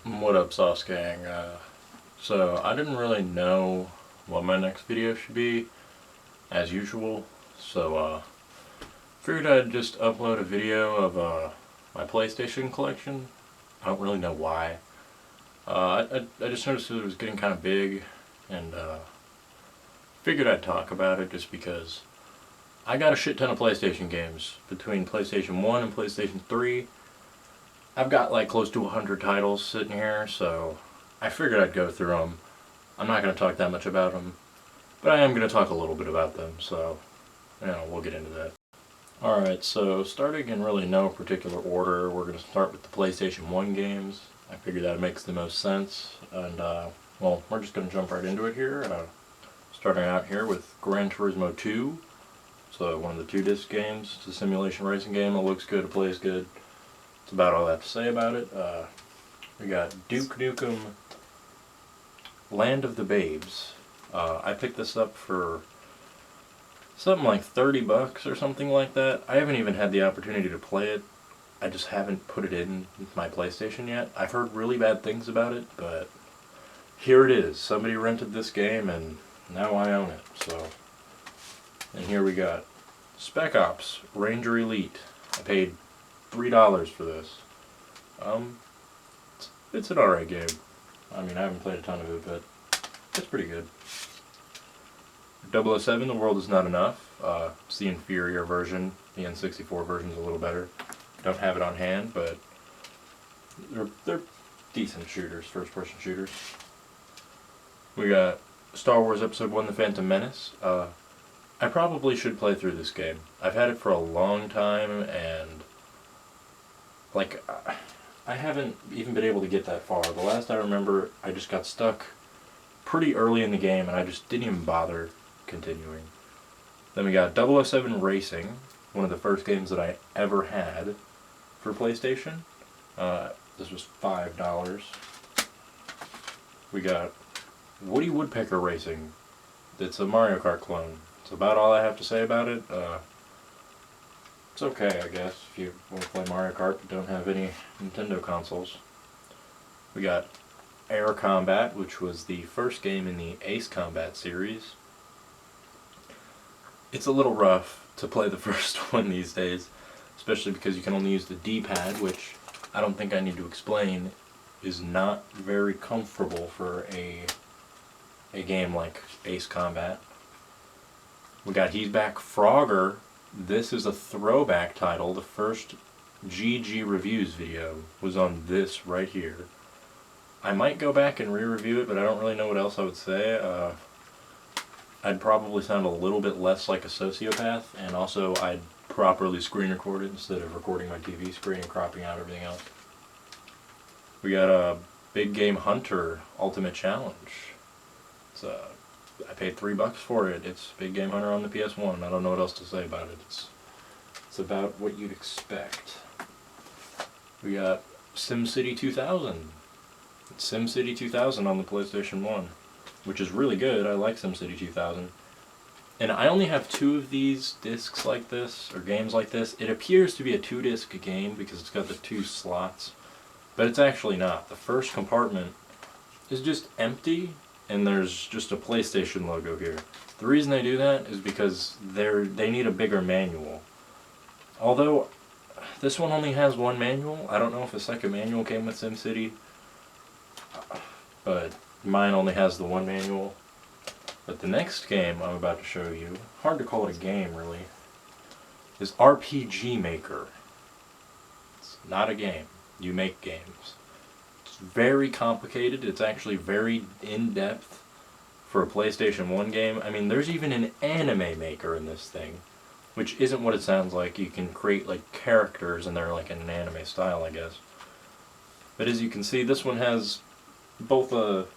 What up, Sauce Gang? So I didn't really know what my next video should be, as usual. So figured I'd just upload a video of my PlayStation collection. I don't really know why. I just noticed it was getting kind of big, and figured I'd talk about it just because I got a shit ton of PlayStation games between PlayStation 1 and PlayStation 3. I've got like close to 100 titles sitting here, so I figured I'd go through them. I'm not going to talk that much about them, but I am going to talk a little bit about them, so we'll get into that. Alright, so starting in really no particular order, we're going to start with the PlayStation 1 games. I figure that makes the most sense, and well, we're just going to jump right into it here. Starting out here with Gran Turismo 2. So one of the 2-disc games. It's a simulation racing game. It looks good, it plays good. That's about all I have to say about it. We got Duke Nukem Land of the Babes. I picked this up for something like 30 bucks or something like that. I haven't even had the opportunity to play it. I just haven't put it in my PlayStation yet. I've heard really bad things about it, but here it is. Somebody rented this game and now I own it. So, and here we got Spec Ops Ranger Elite. I paid $3 for this. It's an alright game. I mean, I haven't played a ton of it, but it's pretty good. 007, The World Is Not Enough. It's the inferior version. The N64 version is a little better. Don't have it on hand, but they're decent shooters, first-person shooters. We got Star Wars Episode 1, The Phantom Menace. I probably should play through this game. I've had it for a long time, and like, I haven't even been able to get that far. The last I remember, I just got stuck pretty early in the game, and I just didn't even bother continuing. Then we got 007 Racing, one of the first games that I ever had for PlayStation. This was $5. We got Woody Woodpecker Racing. It's a Mario Kart clone. That's about all I have to say about it. It's okay, I guess, if you want to play Mario Kart but don't have any Nintendo consoles. We got Air Combat, which was the first game in the Ace Combat series. It's a little rough to play the first one these days, especially because you can only use the D-pad, which I don't think I need to explain is not very comfortable for a game like Ace Combat. We got He's Back Frogger. This is a throwback title. The first GG Reviews video was on this right here. I might go back and re-review it, but I don't really know what else I would say. I'd probably sound a little bit less like a sociopath, and also I'd properly screen record it instead of recording my TV screen and cropping out everything else. We got a Big Game Hunter Ultimate Challenge. I paid $3 for it. It's Big Game Hunter on the PS1. I don't know what else to say about it. It's about what you'd expect. We got SimCity 2000. It's SimCity 2000 on the PlayStation 1, which is really good. I like SimCity 2000. And I only have 2 of these discs like this, or games like this. It appears to be a 2-disc game because it's got the 2 slots, but it's actually not. The first compartment is just empty, and there's just a PlayStation logo here. The reason they do that is because they need a bigger manual. Although, this one only has 1 manual. I don't know if a second manual came with SimCity, but mine only has the 1 manual. But the next game I'm about to show you, hard to call it a game really, is RPG Maker. It's not a game. You make games. It's very complicated. It's actually very in-depth for a PlayStation 1 game. I mean, there's even an anime maker in this thing, which isn't what it sounds like. You can create like characters and they're like in an anime style, I guess. But as you can see, this one has both a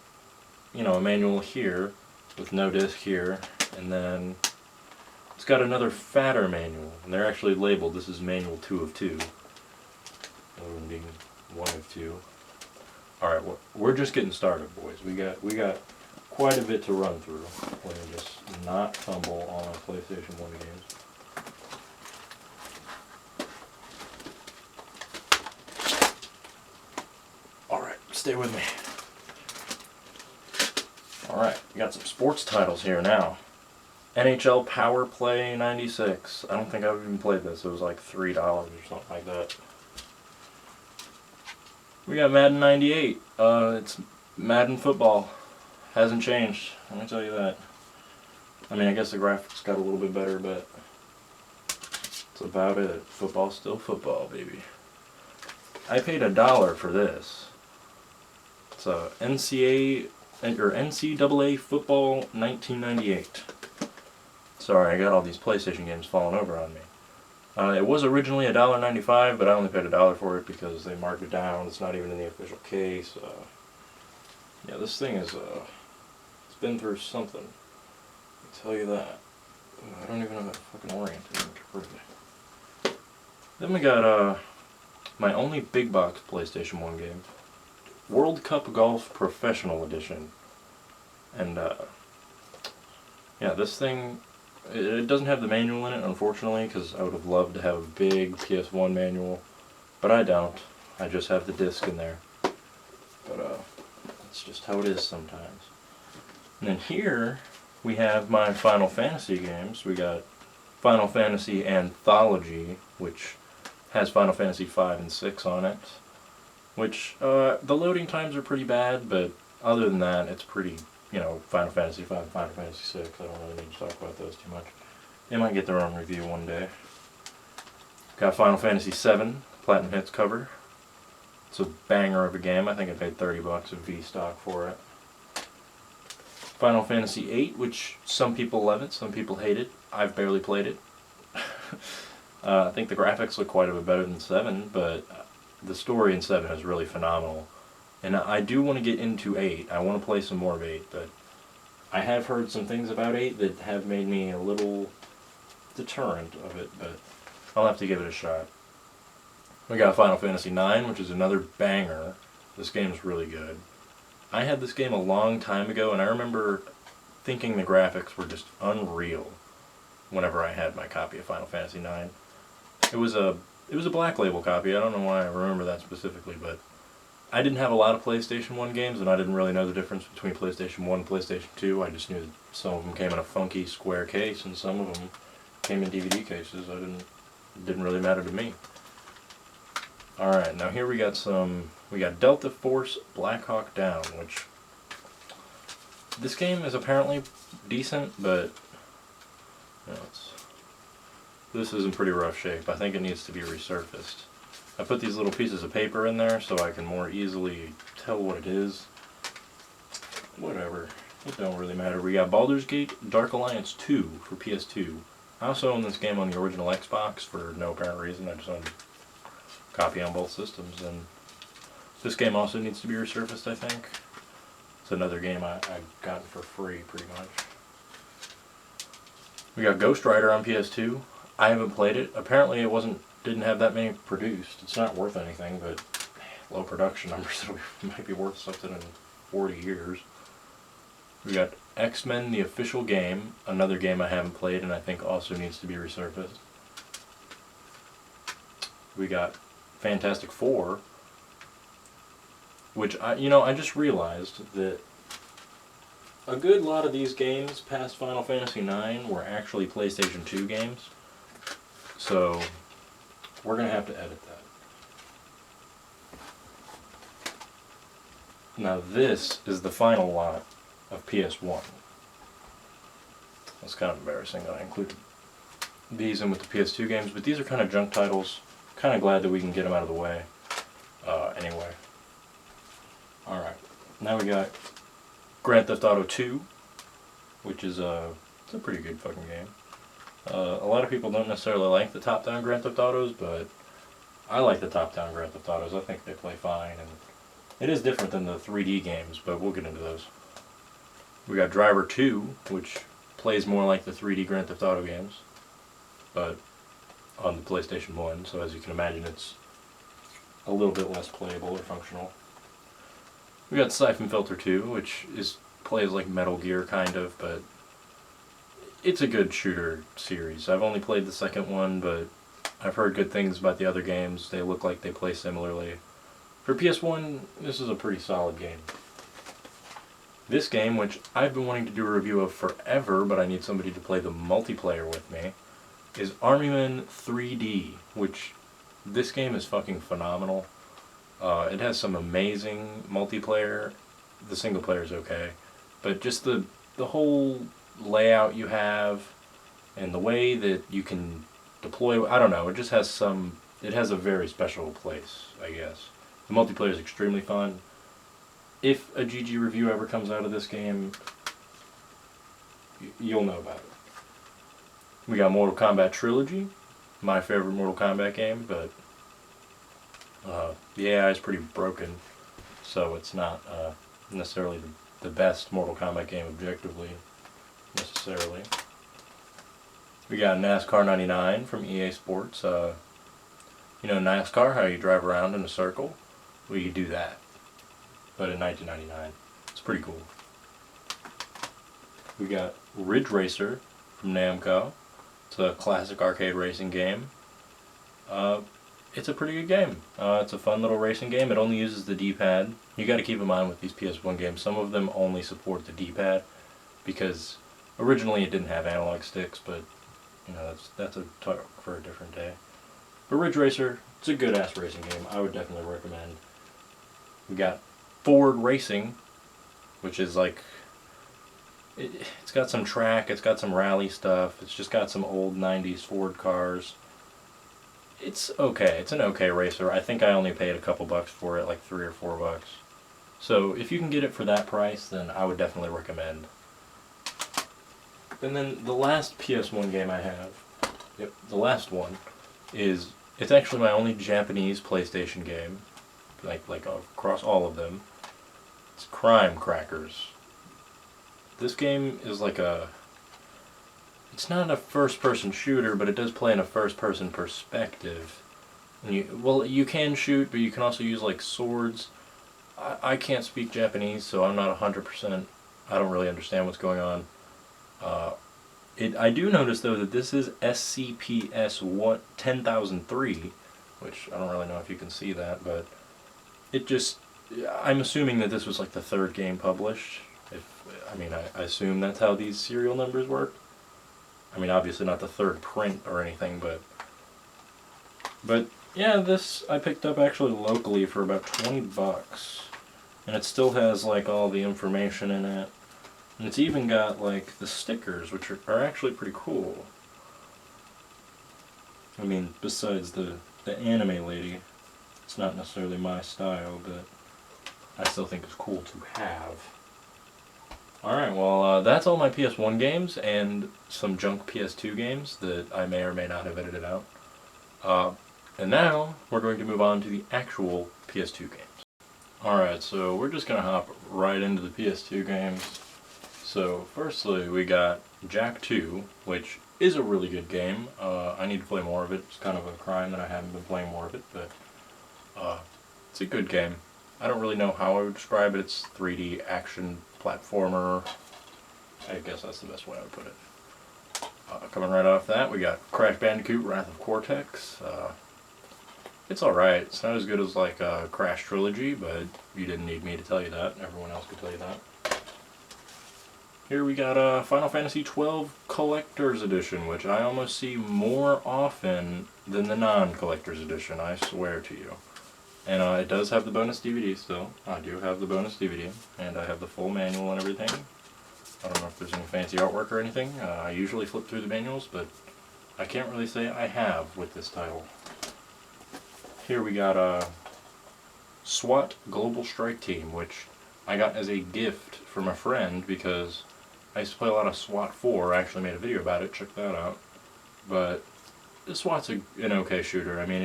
manual here with no disc here, and then it's got another fatter manual, and they're actually labeled. This is manual 2 of 2. Other one being 1 of 2. Alright, we're just getting started, boys. We got quite a bit to run through. We're going to just not tumble on our PlayStation 1 games. Alright, stay with me. Alright, we got some sports titles here now. NHL Power Play 96. I don't think I've even played this. It was like $3 or something like that. We got Madden 98. It's Madden football. Hasn't changed. Let me tell you that. I mean, I guess the graphics got a little bit better, but that's about it. Football's still football, baby. I paid $1 for this. It's a NCAA Football 1998. Sorry, I got all these PlayStation games falling over on me. It was originally $1.95, but I only paid $1 for it because they marked it down. It's not even in the official case. Yeah, this thing is, it's been through something. I'll tell you that. I don't even know how to fucking orient it. Then we got, my only big box PlayStation 1 game. World Cup Golf Professional Edition. And, yeah, this thing, it doesn't have the manual in it, unfortunately, because I would have loved to have a big PS1 manual, but I don't. I just have the disc in there. But, that's just how it is sometimes. And then here, we have my Final Fantasy games. We got Final Fantasy Anthology, which has Final Fantasy 5 and 6 on it. Which, the loading times are pretty bad, but other than that, it's pretty, you know, Final Fantasy 5 and Final Fantasy 6. I don't really need to talk about those too much. They might get their own review one day. Got Final Fantasy 7, Platinum Hits cover. It's a banger of a game. I think I paid $30 in V-Stock for it. Final Fantasy 8, which some people love it, some people hate it. I've barely played it. I think the graphics look quite a bit better than 7, but the story in 7 is really phenomenal. And I do want to get into 8. I want to play some more of 8, but I have heard some things about 8 that have made me a little deterrent of it, but I'll have to give it a shot. We got Final Fantasy 9, which is another banger. This game's really good. I had this game a long time ago, and I remember thinking the graphics were just unreal whenever I had my copy of Final Fantasy 9. It was a Black Label copy. I don't know why I remember that specifically, but I didn't have a lot of PlayStation 1 games, and I didn't really know the difference between PlayStation 1 and PlayStation 2. I just knew that some of them came in a funky square case, and some of them came in DVD cases. It didn't really matter to me. Alright, now here we got Delta Force Black Hawk Down, which this game is apparently decent, but you know, this is in pretty rough shape. I think it needs to be resurfaced. I put these little pieces of paper in there so I can more easily tell what it is. Whatever, it don't really matter. We got Baldur's Gate Dark Alliance 2 for PS2. I also own this game on the original Xbox for no apparent reason. I just owned a copy on both systems, and this game also needs to be resurfaced, I think. It's another game I've gotten for free, pretty much. We got Ghost Rider on PS2. I haven't played it. Apparently it didn't have that many produced. It's not worth anything, but low production numbers, so it might be worth something in 40 years. We got X-Men the Official Game, another game I haven't played and I think also needs to be resurfaced. We got Fantastic Four, which I just realized that a good lot of these games past Final Fantasy IX were actually PlayStation 2 games. So we're going to have to edit that. Now this is the final lot of PS1. That's kind of embarrassing that I included these in with the PS2 games, but these are kind of junk titles. Kind of glad that we can get them out of the way. Anyway. Alright. Now we got Grand Theft Auto 2, which is it's a pretty good fucking game. A lot of people don't necessarily like the top-down Grand Theft Autos, but I like the top-down Grand Theft Autos. I think they play fine, and it is different than the 3D games, but we'll get into those. We got Driver 2, which plays more like the 3D Grand Theft Auto games, but on the PlayStation 1, so as you can imagine it's a little bit less playable or functional. We got Siphon Filter 2, which plays like Metal Gear kind of, but it's a good shooter series. I've only played the second one, but I've heard good things about the other games. They look like they play similarly. For PS1, this is a pretty solid game. This game, which I've been wanting to do a review of forever, but I need somebody to play the multiplayer with me, is Army Men 3D, which this game is fucking phenomenal. It has some amazing multiplayer. The single player is okay, but just the whole layout you have and the way that you can deploy, I don't know, it just has some, it has a very special place, I guess. The multiplayer is extremely fun. If a GG review ever comes out of this game, you'll know about it. We got Mortal Kombat Trilogy, my favorite Mortal Kombat game, but the AI is pretty broken, so it's not necessarily the best Mortal Kombat game objectively, necessarily. We got NASCAR 99 from EA Sports. You know NASCAR, how you drive around in a circle? Well, you do that, but in 1999. It's pretty cool. We got Ridge Racer from Namco. It's a classic arcade racing game. It's a pretty good game. It's a fun little racing game. It only uses the D-pad. You got to keep in mind with these PS1 games, some of them only support the D-pad because originally it didn't have analog sticks, but you know that's a talk for a different day. But Ridge Racer, it's a good-ass racing game. I would definitely recommend. We got Ford Racing, which is like, it's got some track, it's got some rally stuff, it's just got some old 90s Ford cars. It's okay, it's an okay racer. I think I only paid a couple bucks for it, like $3 or $4. So if you can get it for that price, then I would definitely recommend. And then the last PS1 game I have, yep, the last one, is, it's actually my only Japanese PlayStation game, like across all of them. It's Crime Crackers. This game is like a, it's not a first-person shooter, but it does play in a first-person perspective. And you can shoot, but you can also use like swords. I can't speak Japanese, so I'm not 100%. I don't really understand what's going on. I do notice though that this is SCPS 10003, which I don't really know if you can see that, but it just, I'm assuming that this was like the third game published. I assume that's how these serial numbers work. I mean, obviously not the third print or anything, but yeah, this I picked up actually locally for about 20 bucks, and it still has like all the information in it, and it's even got like the stickers, which are actually pretty cool. I mean, besides the anime lady, it's not necessarily my style, but I still think it's cool to have. Alright, well, that's all my PS1 games and some junk PS2 games that I may or may not have edited out. And now, we're going to move on to the actual PS2 games. Alright, so we're just going to hop right into the PS2 games. So, firstly, we got Jak 2, which is a really good game. I need to play more of it. It's kind of a crime that I haven't been playing more of it, but it's a good game. I don't really know how I would describe it. It's 3D action platformer. I guess that's the best way I would put it. Coming right off that, we got Crash Bandicoot Wrath of Cortex. It's alright. It's not as good as like Crash Trilogy, but you didn't need me to tell you that. Everyone else could tell you that. Here we got Final Fantasy XII Collector's Edition, which I almost see more often than the non-Collector's Edition, I swear to you. And it does have the bonus DVD still. I do have the bonus DVD, and I have the full manual and everything. I don't know if there's any fancy artwork or anything. I usually flip through the manuals, but I can't really say I have with this title. Here we got SWAT Global Strike Team, which I got as a gift from a friend because I used to play a lot of SWAT 4. I actually made a video about it, check that out. But SWAT's an okay shooter. I mean,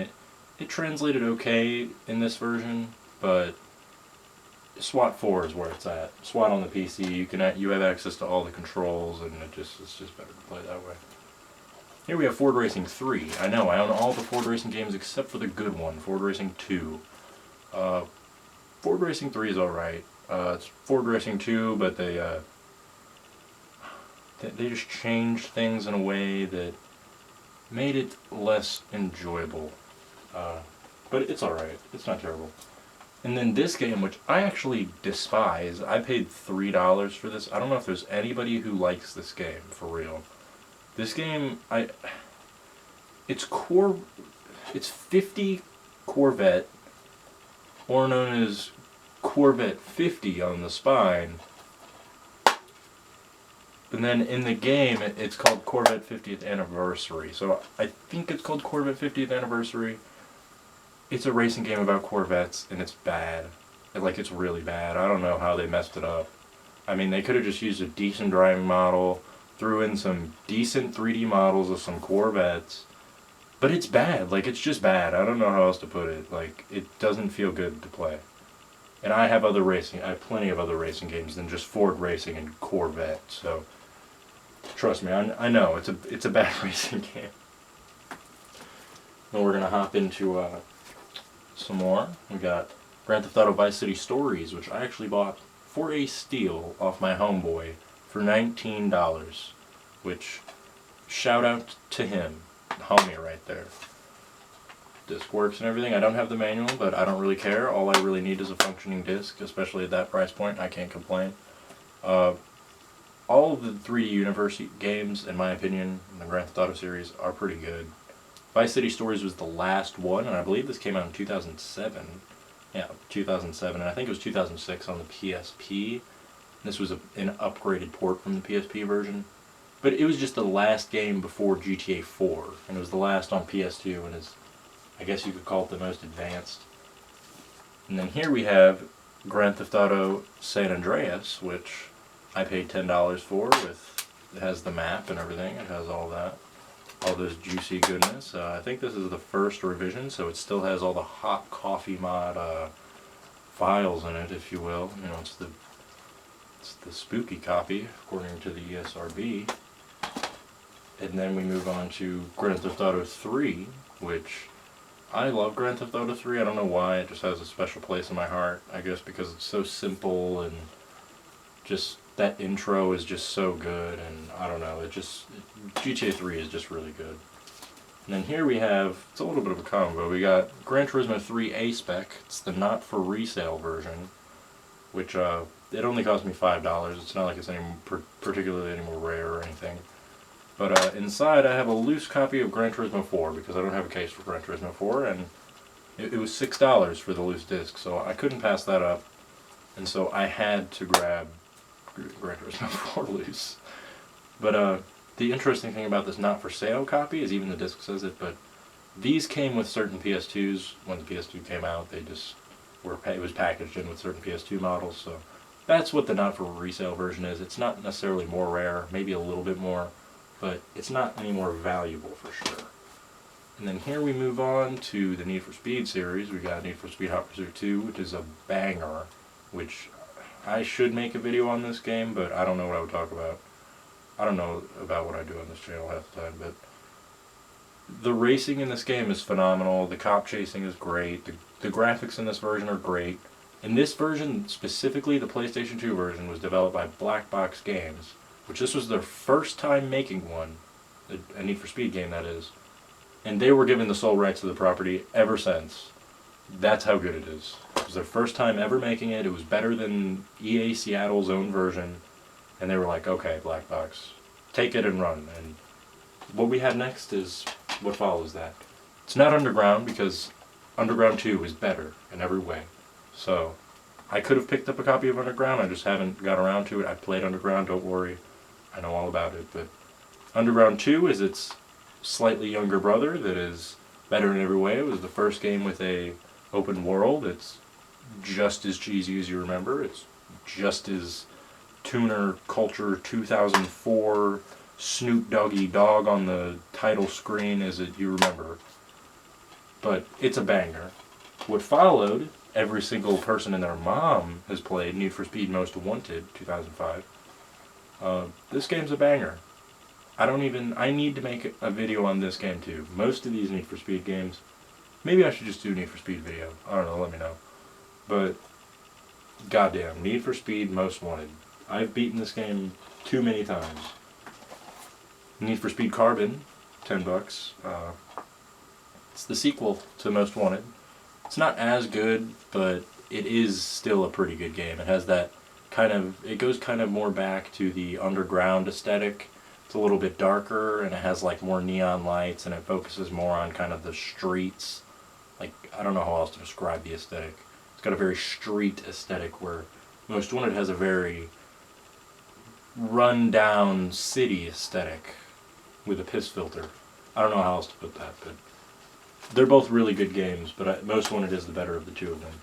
it translated okay in this version, but SWAT 4 is where it's at. SWAT on the PC, you have access to all the controls, and it's just better to play that way. Here we have Ford Racing 3. I know, I own all the Ford Racing games except for the good one, Ford Racing 2. Ford Racing 3 is alright. It's Ford Racing 2, but they just changed things in a way that made it less enjoyable. But it's alright. It's not terrible. And then this game, which I actually despise, I paid $3 for this. I don't know if there's anybody who likes this game, for real. This game, it's 50 Corvette, or known as Corvette 50 on the spine. And then in the game, it's called Corvette 50th Anniversary. So I think it's called Corvette 50th Anniversary. It's a racing game about Corvettes, and it's bad. It's really bad. I don't know how they messed it up. I mean, they could have just used a decent driving model, threw in some decent 3D models of some Corvettes, but it's bad. It's just bad. I don't know how else to put it. It doesn't feel good to play. And I have plenty of other racing games than just Ford Racing and Corvette, so trust me, I know, it's a bad racing game. Then we're going to hop into some more. We got Grand Theft Auto Vice City Stories, which I actually bought for a steal off my homeboy for $19, which, shout out to him, homie right there. Disc works and everything. I don't have the manual, but I don't really care. All I really need is a functioning disc, especially at that price point. I can't complain. All of the 3D Universe games, in my opinion, in the Grand Theft Auto series, are pretty good. Vice City Stories was the last one, and I believe this came out in 2007. Yeah, 2007, and I think it was 2006 on the PSP. This was an upgraded port from the PSP version. But it was just the last game before GTA 4, and it was the last on PS2, and I guess you could call it the most advanced. And then here we have Grand Theft Auto San Andreas, which I paid $10 for. It has the map and everything. It has all that. All those juicy goodness. I think this is the first revision, so it still has all the hot coffee mod files in it, if you will. You know, it's the spooky copy, according to the ESRB. And then we move on to Grand Theft Auto 3, which I love Grand Theft Auto 3. I don't know why. It just has a special place in my heart. I guess because it's so simple, and just that intro is just so good, and I don't know, GTA 3 is just really good. And then here we have, it's a little bit of a combo, we got Gran Turismo 3 A-Spec. It's the not for resale version, which it only cost me $5. It's not like it's particularly any more rare or anything. But inside I have a loose copy of Gran Turismo 4, because I don't have a case for Gran Turismo 4, and it was $6 for the loose disc, so I couldn't pass that up, and so I had to grab Gran Turismo 4 loose. But the interesting thing about this not for sale copy is, even the disc says it, but these came with certain PS2s. When the PS2 came out, it was packaged in with certain PS2 models, so that's what the not for resale version is. It's not necessarily more rare, maybe a little bit more, but it's not any more valuable for sure. And then here we move on to the Need for Speed series. We got Need for Speed Hot Pursuit 2, which is a banger, which I should make a video on this game, but I don't know what I would talk about. I don't know about what I do on this channel half the time, but the racing in this game is phenomenal. The cop chasing is great. The graphics in this version are great. In this version, specifically the PlayStation 2 version, was developed by Black Box Games, which this was their first time making one, a Need for Speed game that is, and they were given the sole rights to the property ever since. That's how good it is. It was their first time ever making it. It was better than EA Seattle's own version. And they were like, okay, Black Box, take it and run. And what we have next is what follows that. It's not Underground, because Underground 2 is better in every way. So I could have picked up a copy of Underground. I just haven't got around to it. I played Underground, don't worry. I know all about it. But Underground 2 is its slightly younger brother that is better in every way. It was the first game with a open world. It's just as cheesy as you remember. It's just as Tuner Culture 2004 Snoop Doggy Dog on the title screen as you remember. But it's a banger. What followed, every single person and their mom has played Need for Speed Most Wanted 2005. This game's a banger. I need to make a video on this game too. Most of these Need for Speed games, maybe I should just do Need for Speed video. I don't know, let me know. But, goddamn, Need for Speed Most Wanted. I've beaten this game too many times. Need for Speed Carbon, $10. It's the sequel to Most Wanted. It's not as good, but it is still a pretty good game. It has that it goes kind of more back to the underground aesthetic. It's a little bit darker, and it has like more neon lights, and it focuses more on kind of the streets. Like, I don't know how else to describe the aesthetic. It's got a very street aesthetic, where Most Wanted has a very run-down city aesthetic with a piss filter. I don't know how else to put that, but they're both really good games, but Most Wanted is the better of the two of them.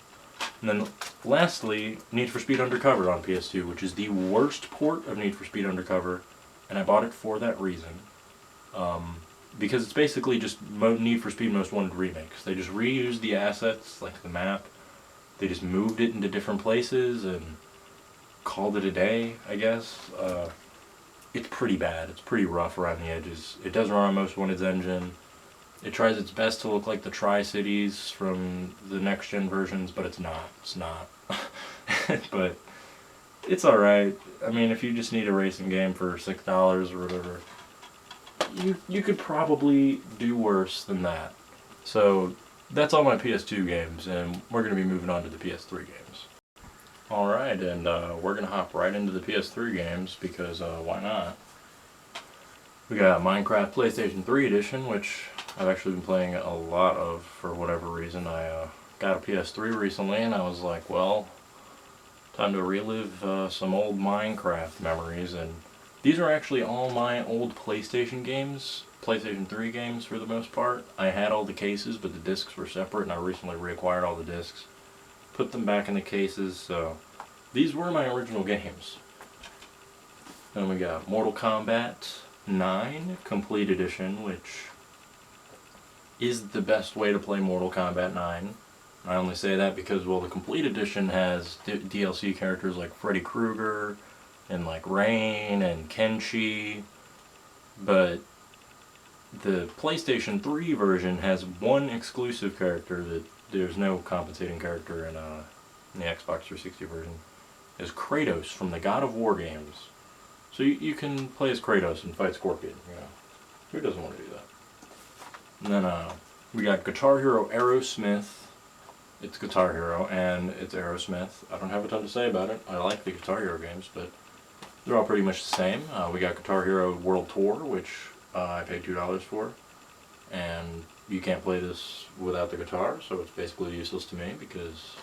And then lastly, Need for Speed Undercover on PS2, which is the worst port of Need for Speed Undercover, and I bought it for that reason. Because it's basically just Need for Speed Most Wanted remakes. They just reused the assets, like the map. They just moved it into different places and called it a day, I guess. It's pretty bad. It's pretty rough around the edges. It does run on Most Wanted's engine. It tries its best to look like the Tri-Cities from the next-gen versions, but it's not. It's not. But it's alright. I mean, if you just need a racing game for $6 or whatever, you could probably do worse than that. So that's all my PS2 games, and we're going to be moving on to the PS3 games. Alright, and we're going to hop right into the PS3 games, because why not? We got Minecraft PlayStation 3 Edition, which I've actually been playing a lot of for whatever reason. I got a PS3 recently, and I was like, well, time to relive some old Minecraft memories. And these are actually all my old PlayStation games, PlayStation 3 games for the most part. I had all the cases, but the discs were separate, and I recently reacquired all the discs. Put them back in the cases, so these were my original games. Then we got Mortal Kombat 9 Complete Edition, which is the best way to play Mortal Kombat 9. I only say that because, well, the Complete Edition has DLC characters like Freddy Krueger and like Rain and Kenshi, but the PlayStation 3 version has one exclusive character that there's no compensating character in the Xbox 360 version. Is Kratos from the God of War games. So you can play as Kratos and fight Scorpion. You know, who doesn't want to do that? And then we got Guitar Hero Aerosmith. It's Guitar Hero and it's Aerosmith. I don't have a ton to say about it. I like the Guitar Hero games, but they're all pretty much the same. We got Guitar Hero World Tour, which I paid $2 for. And you can't play this without the guitar, so it's basically useless to me because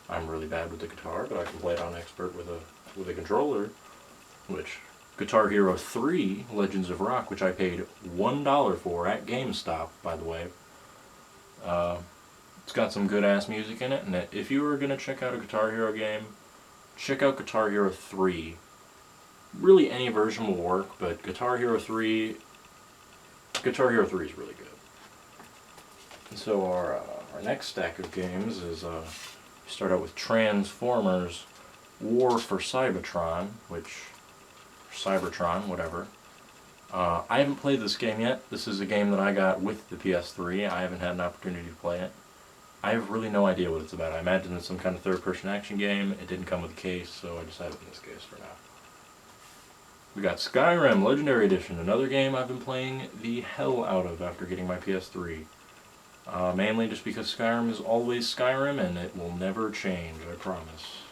I'm really bad with the guitar, but I can play it on Expert with a controller. Which, Guitar Hero 3 Legends of Rock, which I paid $1 for at GameStop, by the way. It's got some good ass music in it, and if you were going to check out a Guitar Hero game, check out Guitar Hero 3. Really any version will work, but Guitar Hero 3 is really good. And so our next stack of games is, start out with Transformers War for Cybertron, whatever. I haven't played this game yet. This is a game that I got with the PS3. I haven't had an opportunity to play it. I have really no idea what it's about. I imagine it's some kind of third-person action game. It didn't come with a case, so I just have it in this case for now. We got Skyrim Legendary Edition, another game I've been playing the hell out of after getting my PS3. Mainly just because Skyrim is always Skyrim, and it will never change, I promise.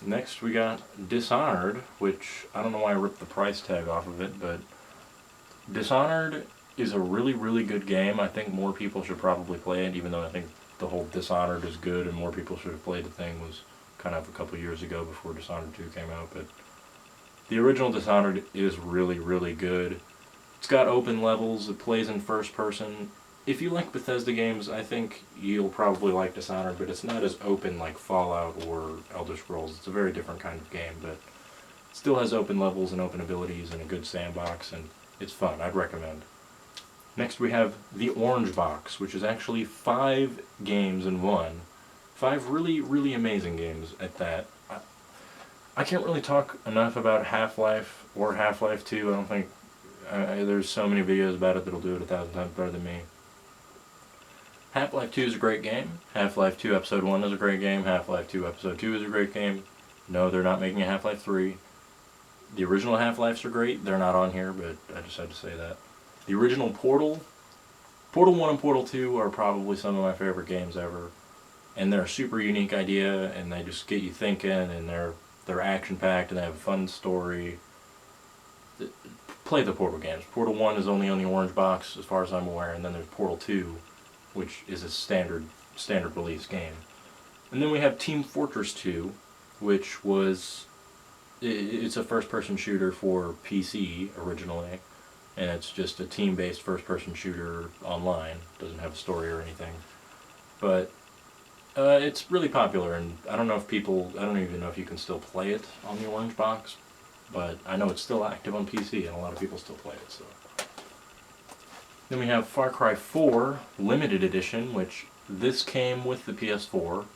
Next we got Dishonored, which I don't know why I ripped the price tag off of it, but Dishonored is a really, really good game. I think more people should probably play it, even though I think the whole Dishonored is good and more people should have played the thing was kind of a couple years ago before Dishonored 2 came out, but the original Dishonored is really, really good. It's got open levels, it plays in first person. If you like Bethesda games, I think you'll probably like Dishonored, but it's not as open like Fallout or Elder Scrolls. It's a very different kind of game, but it still has open levels and open abilities and a good sandbox, and it's fun. I'd recommend. Next we have The Orange Box, which is actually 5 games in one. 5 really, really amazing games at that. I can't really talk enough about Half-Life or Half-Life 2. I don't think there's so many videos about it that'll do it 1,000 times better than me. Half-Life 2 is a great game. Half-Life 2 Episode 1 is a great game. Half-Life 2 Episode 2 is a great game. No, they're not making a Half-Life 3. The original Half-Lives are great. They're not on here, but I just had to say that. The original Portal 1 and Portal 2 are probably some of my favorite games ever. and they're a super unique idea, and they just get you thinking, and they're action packed, and they have a fun story. Play the Portal games. Portal 1 is only on the orange box, as far as I'm aware, and then there's Portal 2, which is a standard release game. And then we have Team Fortress 2, which was, it's a first-person shooter for PC originally, and it's just a team-based first-person shooter online. Doesn't have a story or anything, but it's really popular. And I don't even know if you can still play it on the orange box, but I know it's still active on PC, and a lot of people still play it. So then we have Far Cry 4 Limited Edition, which this came with the PS4,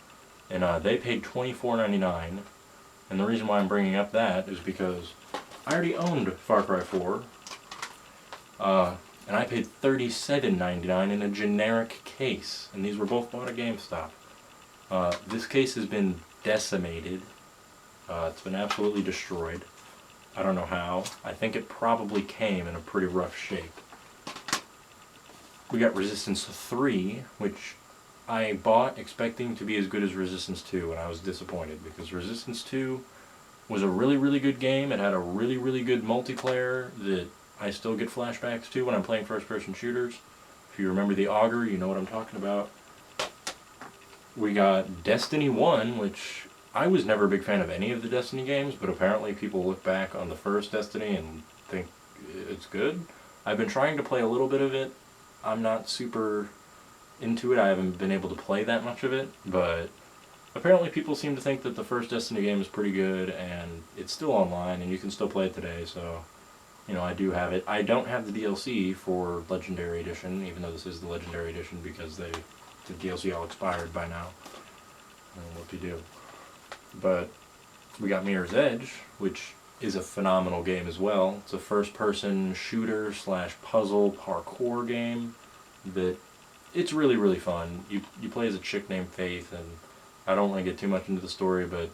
and they paid $24.99. And the reason why I'm bringing up that is because I already owned Far Cry 4, and I paid $37.99 in a generic case, and these were both bought at GameStop. This case has been decimated. It's been absolutely destroyed. I don't know how. I think it probably came in a pretty rough shape. We got Resistance 3, which I bought expecting to be as good as Resistance 2, and I was disappointed because Resistance 2 was a really, really good game. It had a really, really good multiplayer that I still get flashbacks to when I'm playing first-person shooters. If you remember the Augur, you know what I'm talking about. We got Destiny 1, which I was never a big fan of any of the Destiny games, but apparently people look back on the first Destiny and think it's good. I've been trying to play a little bit of it. I'm not super into it. I haven't been able to play that much of it, but apparently people seem to think that the first Destiny game is pretty good, and it's still online, and you can still play it today, so, you know, I do have it. I don't have the DLC for Legendary Edition, even though this is the Legendary Edition, because the DLC all expired by now. What do you do? But we got Mirror's Edge, which is a phenomenal game as well. It's a first-person shooter / puzzle parkour game that it's really, really fun. You play as a chick named Faith, and I don't want to get too much into the story, but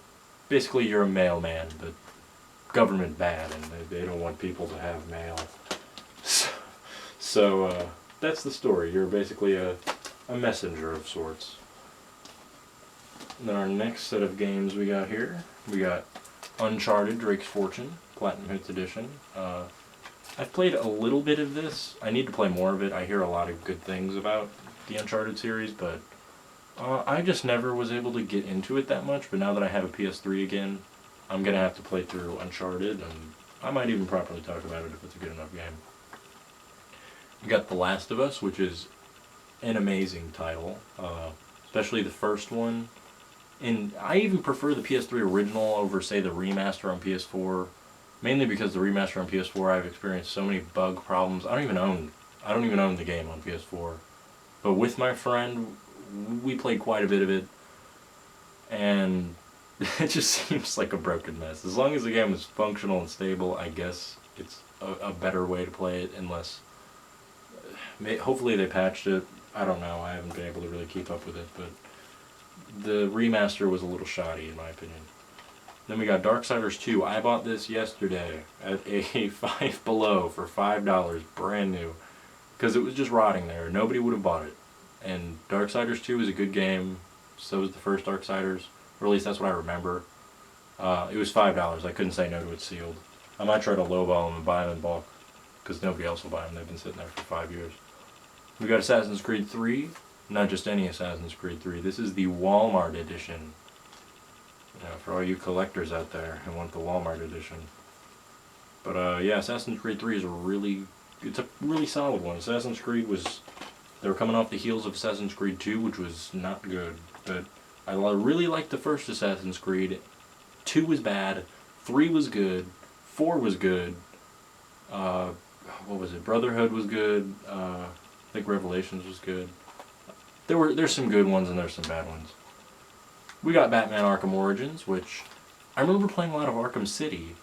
basically you're a mailman, but government bad, and they don't want people to have mail. So that's the story. You're basically a messenger of sorts. And then our next set of games we got here, we got Uncharted Drake's Fortune, Platinum Hits Edition. I've played a little bit of this. I need to play more of it. I hear a lot of good things about the Uncharted series, but I just never was able to get into it that much. But now that I have a PS3 again, I'm going to have to play through Uncharted, and I might even properly talk about it if it's a good enough game. We got The Last of Us, which is an amazing title, especially the first one. And I even prefer the PS3 original over, say, the remaster on PS4, mainly because the remaster on PS4 I've experienced so many bug problems. I don't even own the game on PS4, but with my friend, we played quite a bit of it, and it just seems like a broken mess. As long as the game is functional and stable, I guess it's a better way to play it, unless hopefully they patched it. I don't know. I haven't been able to really keep up with it, but the remaster was a little shoddy in my opinion. Then we got Darksiders 2. I bought this yesterday at a Five Below for $5, brand new, because it was just rotting there. Nobody would have bought it. And Darksiders 2 is a good game. So was the first Darksiders, or at least that's what I remember. It was $5. I couldn't say no to it sealed. I might try to lowball them and buy them in bulk, because nobody else will buy them. They've been sitting there for 5 years. We got Assassin's Creed 3. Not just any Assassin's Creed 3. This is the Walmart edition. You know, for all you collectors out there who want the Walmart edition. But yeah, Assassin's Creed 3 is it's a really solid one. Assassin's Creed they were coming off the heels of Assassin's Creed 2, which was not good. But I really liked the first Assassin's Creed. 2 was bad. 3 was good. 4 was good. What was it? Brotherhood was good. I think Revelations was good. There's some good ones and there's some bad ones. We got Batman Arkham Origins, which I remember playing a lot of Arkham City.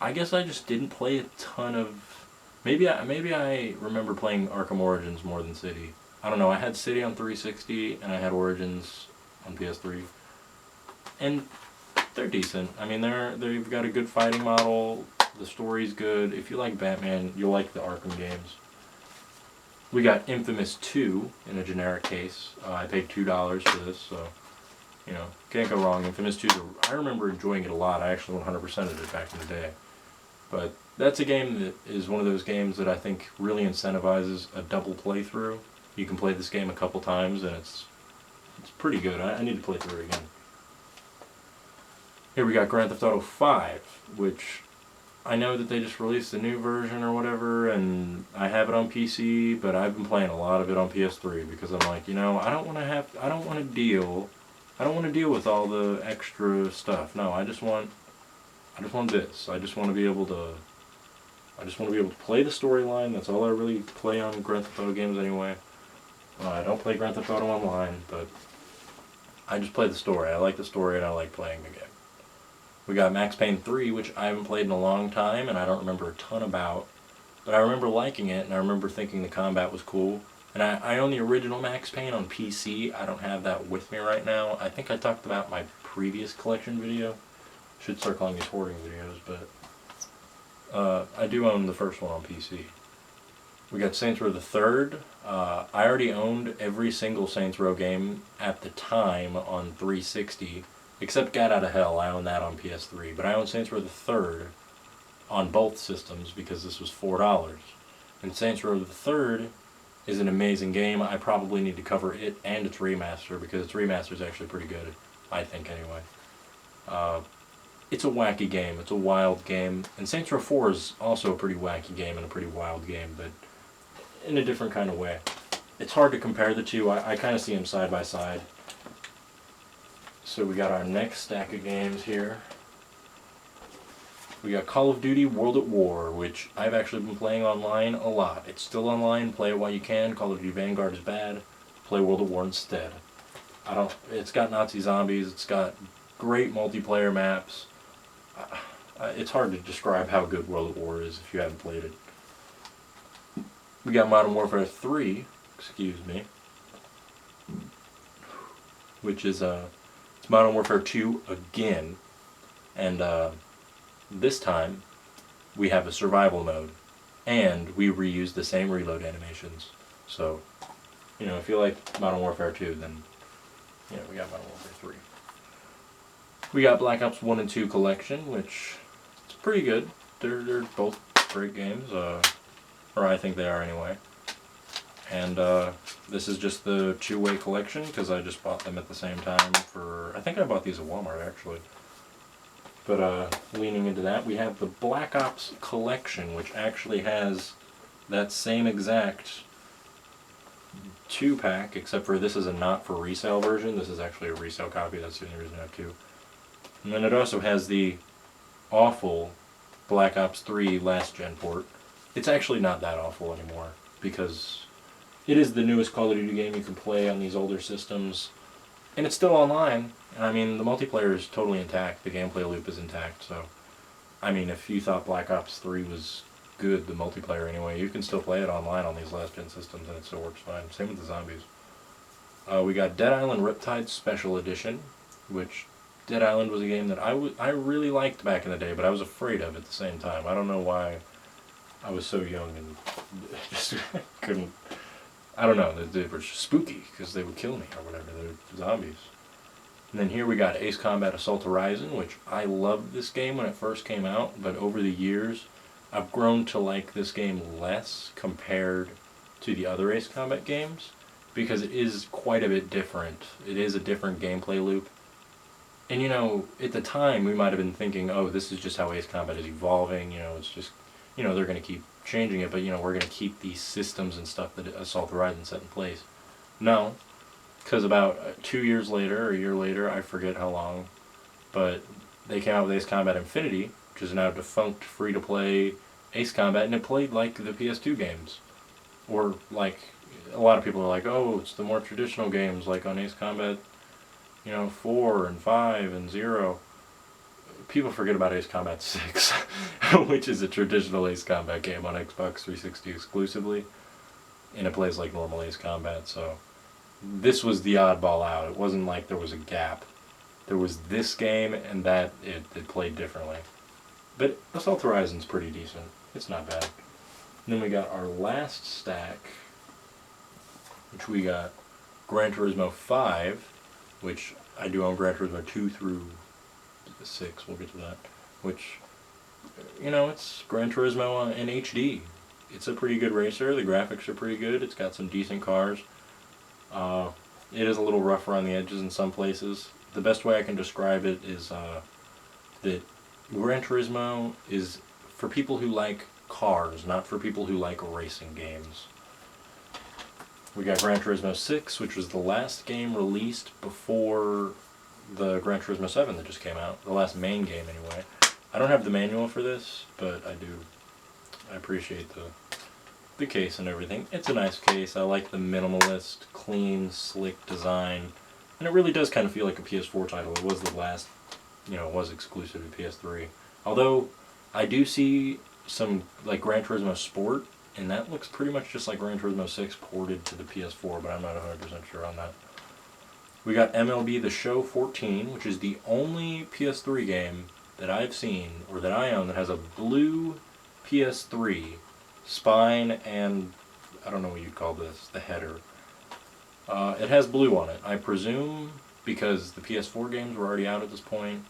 I guess I just didn't play a ton of... Maybe I remember playing Arkham Origins more than City. I don't know. I had City on 360 and I had Origins on PS3. And they're decent. I mean, they've got a good fighting model. The story's good. If you like Batman, you'll like the Arkham games. We got Infamous 2 in a generic case. I paid $2 for this, so You know, can't go wrong. Infamous 2, I remember enjoying it a lot. I actually 100%ed it back in the day. But that's a game that is one of those games that I think really incentivizes a double playthrough. You can play this game a couple times and it's pretty good. I need to play through it again. Here we got Grand Theft Auto 5, which I know that they just released a new version or whatever, and I have it on PC, but I've been playing a lot of it on PS3 because I'm like, you know, I don't want to deal with all the extra stuff. No, I just want this. I just want to be able to play the storyline. That's all I really play on Grand Theft Auto games anyway. I don't play Grand Theft Auto Online, but I just play the story. I like the story and I like playing the game. We got Max Payne 3, which I haven't played in a long time and I don't remember a ton about, but I remember liking it and I remember thinking the combat was cool. And I own the original Max Payne on PC. I don't have that with me right now. I think I talked about my previous collection video. Should start calling these hoarding videos, but I do own the first one on PC. We got Saints Row the Third. I already owned every single Saints Row game at the time on 360, except Gat Out of Hell. I own that on PS3, but I own Saints Row the Third on both systems because this was $4. And Saints Row the Third is an amazing game. I probably need to cover it and its remaster because its remaster is actually pretty good, I think anyway. It's a wacky game. It's a wild game. And Saints Row 4 is also a pretty wacky game and a pretty wild game, but in a different kind of way. It's hard to compare the two. I kind of see them side by side. So we got our next stack of games here. We got Call of Duty World at War, which I've actually been playing online a lot. It's still online. Play it while you can. Call of Duty Vanguard is bad. Play World at War instead. It's got Nazi zombies. It's got great multiplayer maps. It's hard to describe how good World at War is if you haven't played it. We got Modern Warfare 3, which is it's Modern Warfare 2 again, and this time we have a survival mode, and we reuse the same reload animations. So, you know, if you like Modern Warfare 2, then you know we got Modern Warfare 3. We got Black Ops 1 and 2 Collection, which is pretty good. They're both great games, or I think they are anyway. And this is just the two-way collection because I just bought them at the same time I think I bought these at Walmart actually. But leaning into that, we have the Black Ops Collection, which actually has that same exact 2-pack, except for this is a not for resale version. This is actually a resale copy. That's the only reason I have 2. And then it also has the awful Black Ops 3 last gen port. It's actually not that awful anymore because it is the newest Call of Duty game you can play on these older systems, and it's still online. And I mean, the multiplayer is totally intact. The gameplay loop is intact. So, I mean, if you thought Black Ops 3 was good, the multiplayer anyway, you can still play it online on these last gen systems, and it still works fine. Same with the zombies. We got Dead Island Riptide Special Edition, which Dead Island was a game that I really liked back in the day, but I was afraid of at the same time. I don't know why. I was so young and just couldn't. I don't know. They were just spooky because they would kill me or whatever. They were zombies. And then here we got Ace Combat Assault Horizon, which I loved this game when it first came out, but over the years I've grown to like this game less compared to the other Ace Combat games because it is quite a bit different. It is a different gameplay loop. And you know, at the time we might have been thinking, oh, this is just how Ace Combat is evolving, you know, it's just, you know, they're going to keep changing it, but you know, we're going to keep these systems and stuff that Assault Horizon set in place. No, because about 2 years later, or a year later, I forget how long, but they came out with Ace Combat Infinity, which is now a defunct free-to-play Ace Combat, and it played like the PS2 games. Or like, a lot of people are like, oh, it's the more traditional games, like on Ace Combat, you know, 4 and 5 and 0. People forget about Ace Combat 6, which is a traditional Ace Combat game on Xbox 360 exclusively, and it plays like normal Ace Combat, so this was the oddball out. It wasn't like there was a gap. There was this game, and that it played differently. But Assault Horizon's pretty decent. It's not bad. And then we got our last stack, which we got Gran Turismo 5, which I do own Gran Turismo 2 through 6, we'll get to that, which, you know, it's Gran Turismo in HD. It's a pretty good racer, the graphics are pretty good, it's got some decent cars. It is a little rough around the edges in some places. The best way I can describe it is that Gran Turismo is for people who like cars, not for people who like racing games. We got Gran Turismo 6, which was the last game released before the Gran Turismo 7 that just came out. The last main game, anyway. I don't have the manual for this, but I do. I appreciate the case and everything. It's a nice case. I like the minimalist, clean, slick design. And it really does kind of feel like a PS4 title. It was the last, you know, it was exclusive to PS3. Although, I do see some, like Gran Turismo Sport, and that looks pretty much just like Gran Turismo 6 ported to the PS4, but I'm not 100% sure on that. We got MLB The Show 14, which is the only PS3 game that I've seen, or that I own, that has a blue PS3 spine and, I don't know what you'd call this, the header. It has blue on it. I presume because the PS4 games were already out at this point.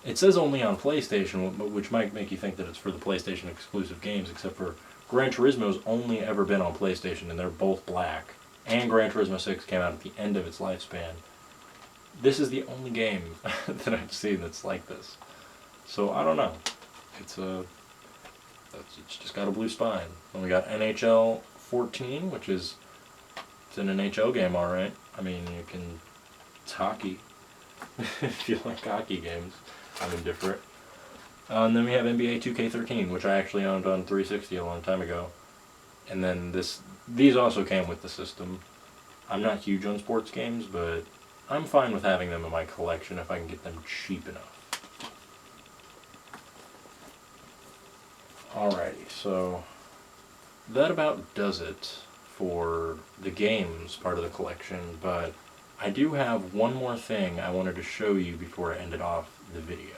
It says only on PlayStation, which might make you think that it's for the PlayStation exclusive games, except for Gran Turismo's only ever been on PlayStation, and they're both black. And Gran Turismo 6 came out at the end of its lifespan. This is the only game that I've seen that's like this. So, I don't know. It's just got a blue spine. Then we got NHL 14, which is, it's an NHL game, alright. I mean, it's hockey. If you like hockey games, I'm indifferent. And then we have NBA 2K13, which I actually owned on 360 a long time ago. And then these also came with the system. I'm not huge on sports games, but I'm fine with having them in my collection if I can get them cheap enough. Alrighty, so that about does it for the games part of the collection, but I do have one more thing I wanted to show you before I ended off the video.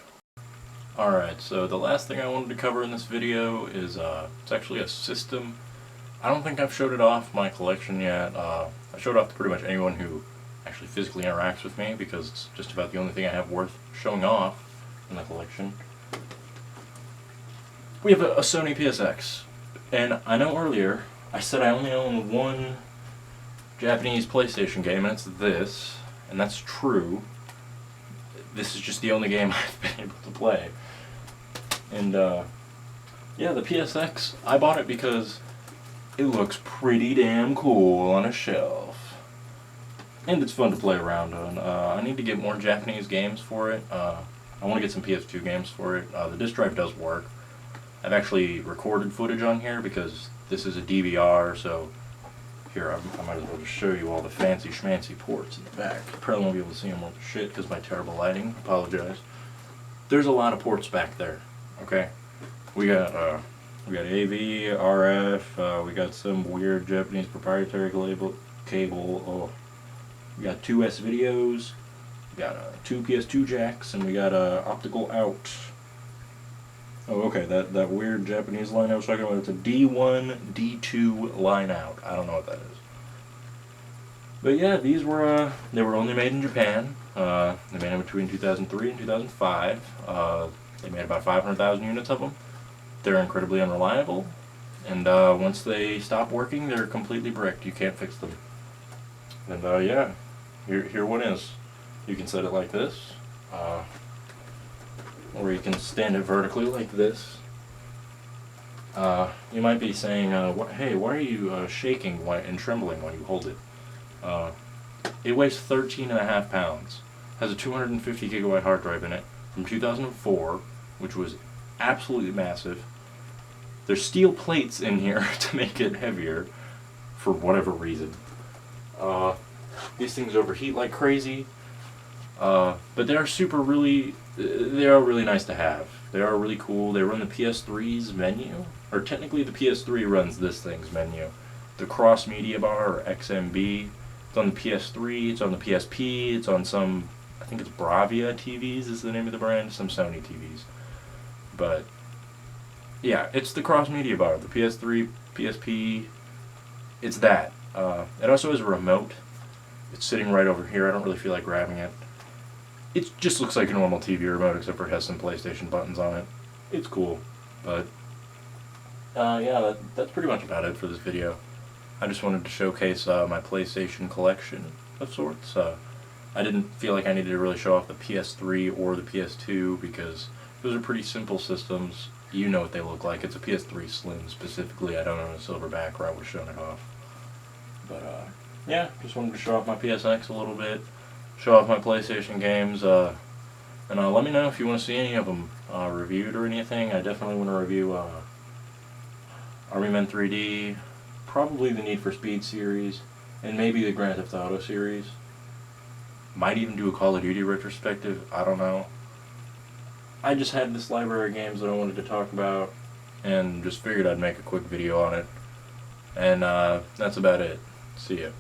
Alright, so the last thing I wanted to cover in this video is, it's actually a system. I don't think I've showed it off my collection yet. I showed it off to pretty much anyone who actually physically interacts with me, because it's just about the only thing I have worth showing off in the collection. We have a Sony PSX, and I know earlier I said I only own one Japanese PlayStation game, and it's this, and that's true. This is just the only game I've been able to play. And yeah, the PSX, I bought it because it looks pretty damn cool on a shelf. And it's fun to play around on. I need to get more Japanese games for it. I want to get some PS2 games for it. The disc drive does work. I've actually recorded footage on here because this is a DVR, so here, I might as well just show you all the fancy schmancy ports in the back. You probably won't be able to see them worth shit because of my terrible lighting. Apologize. There's a lot of ports back there, okay? We got AV, RF, we got some weird Japanese proprietary cable. Oh, we got 2 S-videos, we got 2 PS2 jacks, and we got optical out. Oh, okay, that weird Japanese line I was talking about, it's a D1, D2 line out. I don't know what that is. But yeah, these were, they were only made in Japan. They made them between 2003 and 2005. They made about 500,000 units of them. They're incredibly unreliable. And once they stop working, they're completely bricked. You can't fix them. And yeah, here one is. You can set it like this. Or you can stand it vertically like this. You might be saying, hey, why are you shaking and trembling when you hold it? It weighs 13.5 pounds, has a 250 gigabyte hard drive in it from 2004, which was absolutely massive. There's steel plates in here to make it heavier, for whatever reason. These things overheat like crazy, but they are they are really nice to have. They are really cool. They run the PS3's menu, or technically the PS3 runs this thing's menu. The cross media bar, or XMB, it's on the PS3, it's on the PSP, it's on some, I think it's Bravia TVs is the name of the brand, some Sony TVs. But yeah, it's the cross media bar, the PS3, PSP, it's that. It also has a remote. It's sitting right over here. I don't really feel like grabbing it. it just looks like a normal TV remote, except for it has some PlayStation buttons on it. It's cool, but yeah, that's pretty much about it for this video. I just wanted to showcase my PlayStation collection of sorts. I didn't feel like I needed to really show off the PS3 or the PS2 because those are pretty simple systems. You know what they look like. It's a PS3 Slim specifically. I don't own a silverback or I would have shown it off. But yeah, just wanted to show off my PSX a little bit, show off my PlayStation games, and let me know if you want to see any of them reviewed or anything. I definitely want to review Army Men 3D, probably the Need for Speed series, and maybe the Grand Theft Auto series. Might even do a Call of Duty retrospective, I don't know. I just had this library of games that I wanted to talk about, and just figured I'd make a quick video on it. And that's about it. See ya.